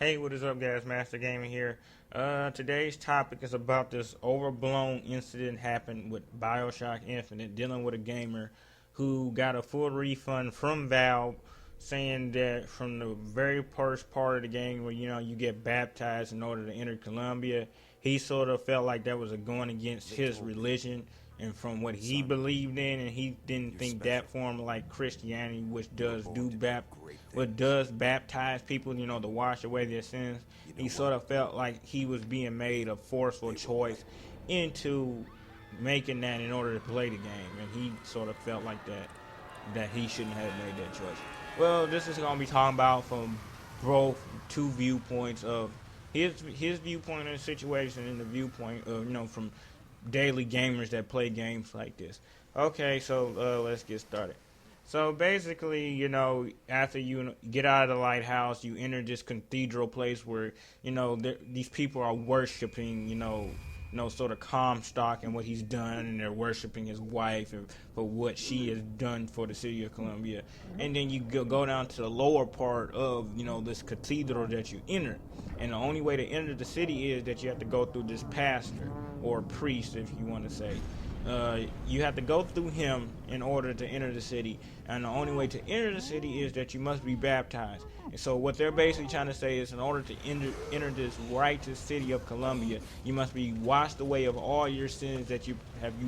Hey, what is up, guys? Master Gaming here. Today's topic is about this overblown incident happened with BioShock Infinite, dealing with a gamer who got a full refund from Valve, saying that from the very first part of the game where you get baptized in order to enter Columbia, he sort of felt like that was going against his religion and from what he believed in, and he didn't think that form like Christianity, which does baptize people, to wash away their sins. He sort of felt like he was being made a forceful choice into making that in order to play the game, and he sort of felt like that he shouldn't have made that choice. Well, this is going to be talking about from both two viewpoints of his viewpoint of the situation and the viewpoint of from daily gamers that play games like this. Okay, so let's get started. So basically, after you get out of the lighthouse, you enter this cathedral place where, these people are worshiping, sort of Comstock and what he's done, and they're worshiping his wife and for what she has done for the city of Columbia. And then you go down to the lower part of, this cathedral that you enter. And the only way to enter the city is that you have to go through this pastor or priest, if you want to say. You have to go through him in order to enter the city, and the only way to enter the city is that you must be baptized. And so what they're basically trying to say is in order to enter this righteous city of Columbia, you must be washed away of all your sins that you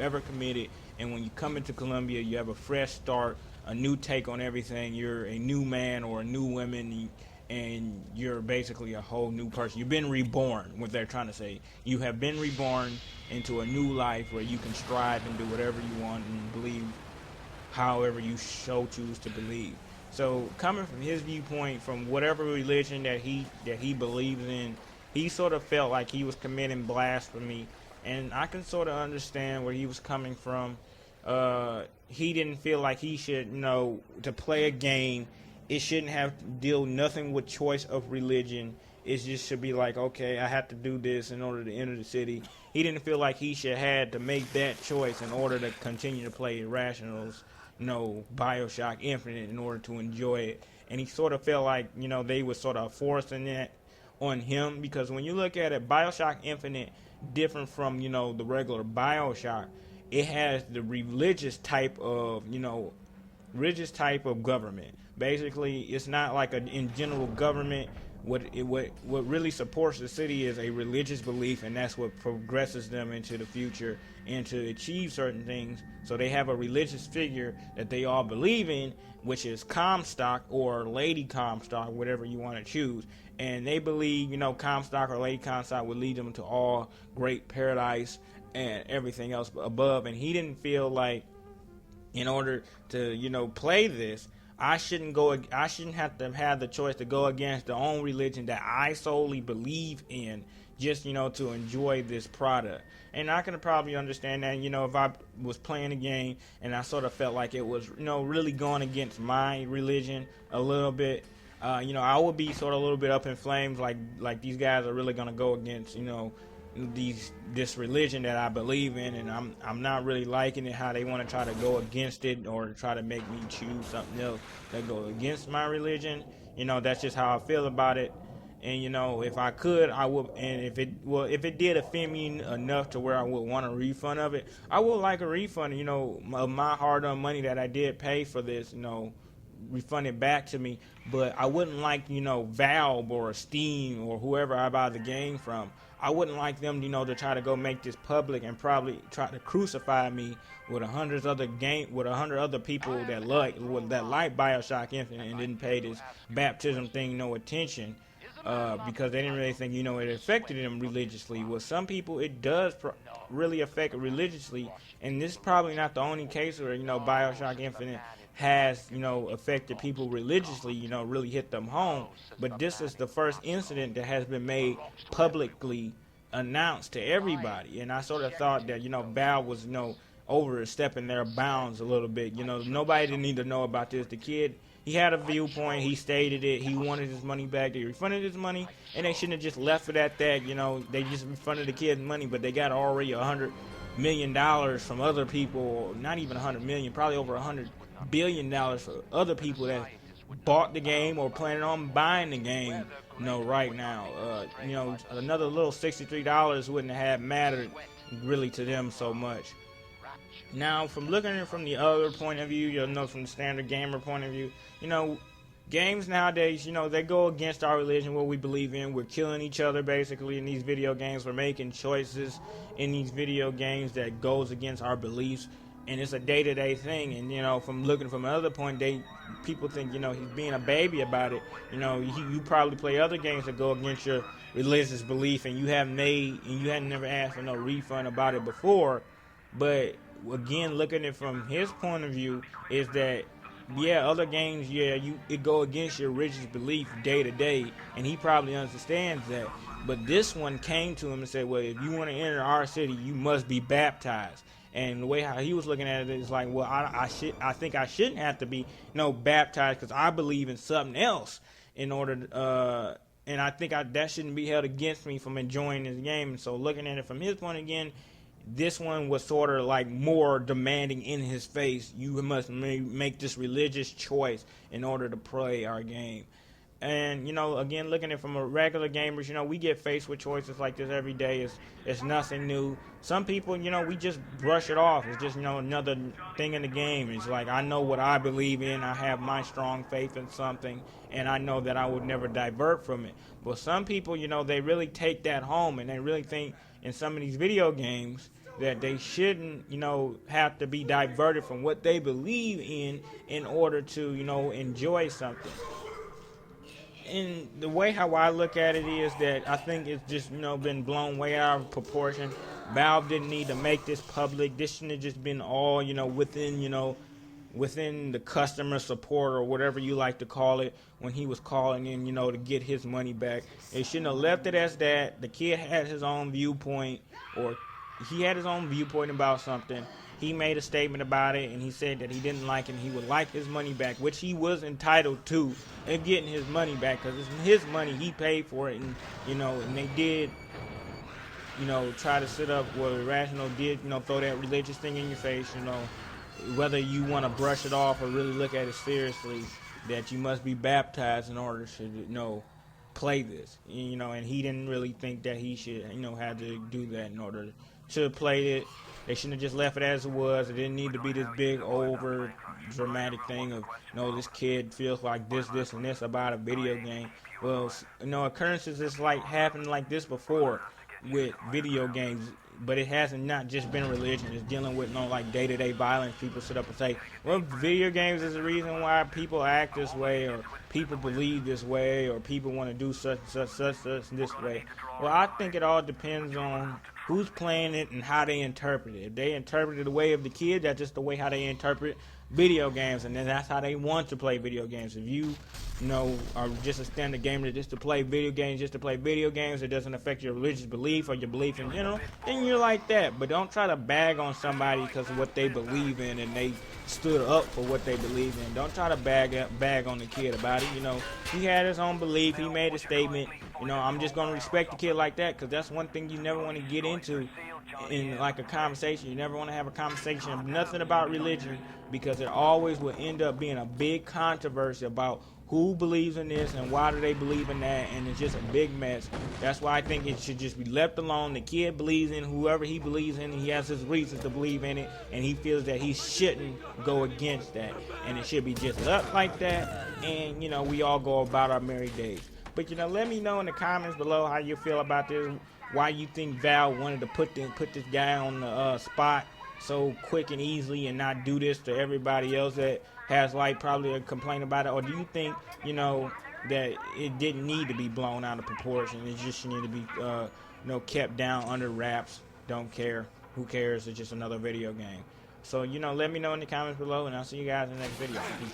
ever committed, and when you come into Columbia, you have a fresh start, a new take on everything. You're a new man or a new woman, and you're basically a whole new person. You've been reborn, what they're trying to say. You have been reborn into a new life where you can strive and do whatever you want and believe however you choose to believe. So coming from his viewpoint, from whatever religion that he believes in, he sort of felt like he was committing blasphemy, and I can sort of understand where he was coming from. He didn't feel like he should, to play a game, it shouldn't have to deal nothing with choice of religion. It just should be like, okay, I have to do this in order to enter the city. He didn't feel like he should have to make that choice in order to continue to play Irrational's, BioShock Infinite in order to enjoy it. And he sort of felt like, they were sort of forcing that on him, because when you look at it, BioShock Infinite, different from, the regular BioShock, it has the religious type of government. Basically, it's not like in general government. What really supports the city is a religious belief, and that's what progresses them into the future and to achieve certain things. So they have a religious figure that they all believe in, which is Comstock or Lady Comstock, whatever you want to choose. And they believe, Comstock or Lady Comstock would lead them to all great paradise and everything else above. And he didn't feel like, in order to, play this, I shouldn't have to have the choice to go against the own religion that I solely believe in, just, to enjoy this product. And I can probably understand that, if I was playing a game and I sort of felt like it was, really going against my religion a little bit, I would be sort of a little bit up in flames, like these guys are really going to go against, this religion that I believe in, and I'm not really liking it how they want to try to go against it or try to make me choose something else that goes against my religion. That's just how I feel about it. And if I could, I would. And if it did offend me enough to where I would want a refund of it, I would like a refund. Of my hard-earned money that I did pay for this. Refunded back to me. But I wouldn't like Valve or Steam or whoever I buy the game from. I wouldn't like them, to try to go make this public and probably try to crucify me with 100 other people that like BioShock Infinite and didn't pay this baptism thing no attention, because they didn't really think it affected them religiously. Well, some people it does really affect religiously, and this is probably not the only case where BioShock Infinite has affected people religiously, really hit them home. But this is the first incident that has been made publicly announced to everybody, and I sort of thought that Valve was overstepping their bounds a little bit. Nobody didn't need to know about this. The kid, he had a viewpoint, he stated it, he wanted his money back, they refunded his money, and they shouldn't have just left it at that. They just refunded the kid's money, but they got already $100 million from other people, not even 100 million, probably over $100 billion for other people that bought the game or planning on buying the game right now. Another little $63 wouldn't have mattered really to them so much. Now, from looking at it from the other point of view, from the standard gamer point of view, you know, games nowadays, they go against our religion, what we believe in. We're killing each other basically in these video games. We're making choices in these video games that goes against our beliefs, and it's a day-to-day thing. And from looking from another point, people think he's being a baby about it. You probably play other games that go against your religious belief, and you had never asked for no refund about it before. But again, looking at it from his point of view, is that other games, it go against your religious belief day to day, and he probably understands that. But this one came to him and said, well, if you want to enter our city, you must be baptized. And the way how he was looking at it is like, well, I think I shouldn't have to be baptized because I believe in something else in order and I think that shouldn't be held against me from enjoying this game. And so looking at it from his point again, this one was sort of like more demanding in his face. You must make this religious choice in order to play our game. And again, looking at it from a regular gamers, we get faced with choices like this every day. It's nothing new. Some people, we just brush it off. It's just another thing in the game. It's like, I know what I believe in. I have my strong faith in something, and I know that I would never divert from it. But some people, they really take that home, and they really think in some of these video games that they shouldn't, have to be diverted from what they believe in order to, enjoy something. And the way how I look at it is that I think it's just, been blown way out of proportion. Valve didn't need to make this public. This shouldn't have just been all, within the customer support or whatever you like to call it when he was calling in, to get his money back. They shouldn't have left it as that. The kid had his own viewpoint, or he had his own viewpoint about something. He made a statement about it, and he said that he didn't like it and he would like his money back, which he was entitled to, and getting his money back because it's his money. He paid for it, and and they did, try to sit up where Irrational did, throw that religious thing in your face, whether you want to brush it off or really look at it seriously, that you must be baptized in order to, play this, and he didn't really think that he should, have to do that in order to play it. They shouldn't have just left it as it was. It didn't need to be this big, over dramatic thing of, this kid feels like this, and this about a video game. Well, occurrences is like happened like this before with video games, but it hasn't not just been religion. It's dealing with like day-to-day violence. People sit up and say, well, video games is the reason why people act this way, or people believe this way, or people want to do such this way. Well, I think it all depends on who's playing it and how they interpret it. If they interpret it the way of the kid, that's just the way how they interpret video games, and then that's how they want to play video games. If you, are just a standard gamer just to play video games, it doesn't affect your religious belief or your belief in general, then you're like that. But don't try to bag on somebody because of what they believe in and they stood up for what they believe in. Don't try to bag on the kid about it. He had his own belief. He made a statement. I'm just going to respect the kid like that, because that's one thing you never want to get into in like a conversation. You never want to have a conversation of nothing about religion, because it always will end up being a big controversy about who believes in this and why do they believe in that, and it's just a big mess. That's why I think it should just be left alone. The kid believes in whoever he believes in, and he has his reasons to believe in it, and he feels that he shouldn't go against that, and it should be just left like that, and we all go about our merry days. But let me know in the comments below how you feel about this, why you think Valve wanted to put this guy on the spot so quick and easily and not do this to everybody else that has probably a complaint about it. Or do you think that it didn't need to be blown out of proportion? It just needed to be kept down under wraps. Don't care. Who cares? It's just another video game. So let me know in the comments below, and I'll see you guys in the next video. Peace.